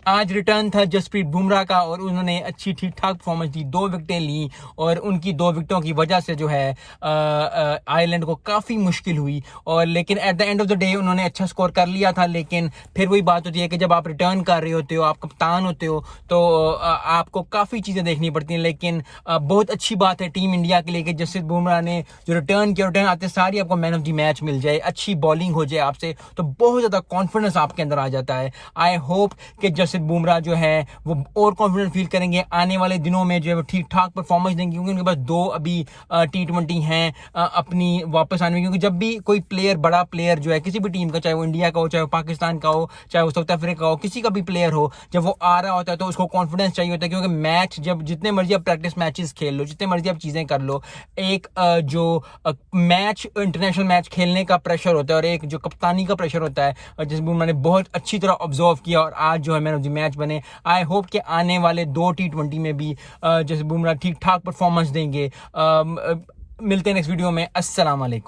आज रिटर्न था जसप्रीत बुमराह का और उन्होंने अच्छी ठीक ठाक परफॉर्मेंस दी, 2 विकेटें ली और उनकी 2 विकेटों की वजह से जो है आयरलैंड को काफ़ी मुश्किल हुई। और लेकिन at the end of the day उन्होंने अच्छा स्कोर कर लिया था। लेकिन फिर वही बात होती है कि जब आप रिटर्न कर रहे होते हो, आप कप्तान होते हो, तो आपको काफ़ी चीज़ें देखनी पड़ती हैं। लेकिन बहुत अच्छी बात है टीम इंडिया के लिए कि जसप्रीत बुमराह ने जो रिटर्न किया, रिटर्न आते सारी आपको मैन ऑफ द मैच मिल जाए, अच्छी बॉलिंग हो जाए आपसे, तो बहुत ज़्यादा कॉन्फिडेंस आपके अंदर आ जाता है। आई होप कि जसप्रीत बुमराह जो है वो और कॉन्फिडेंट फील करेंगे आने वाले दिनों में, जो है वो ठीक ठाक परफॉर्मेंस देंगे, क्योंकि उनके पास 2 अभी T20 हैं अपनी वापस आने में। क्योंकि जब भी कोई प्लेयर, बड़ा प्लेयर जो है किसी भी टीम का, चाहे वो इंडिया का हो, चाहे वो पाकिस्तान का हो, चाहे वो साउथ अफ्रीका का हो, किसी का भी प्लेयर हो, जब वो आ रहा होता है तो उसको कॉन्फिडेंस चाहिए होता है। क्योंकि मैच, जब जितने मर्जी आप प्रैक्टिस मैचेस खेल लो, जितने मर्जी आप चीज़ें कर लो, एक जो मैच, इंटरनेशनल मैच खेलने का प्रेशर होता है और एक जो कप्तानी का प्रेशर होता है, और जिस मैंने बहुत अच्छी तरह ऑब्जर्व किया और आज जो है मैन ऑफ द मैच बने। आई होप कि आने वाले 2 T20 में भी जैसे बुमराह ठीक ठाक परफॉर्मेंस देंगे। मिलते हैं नेक्स्ट वीडियो में। अस्सलाम वालेकुम।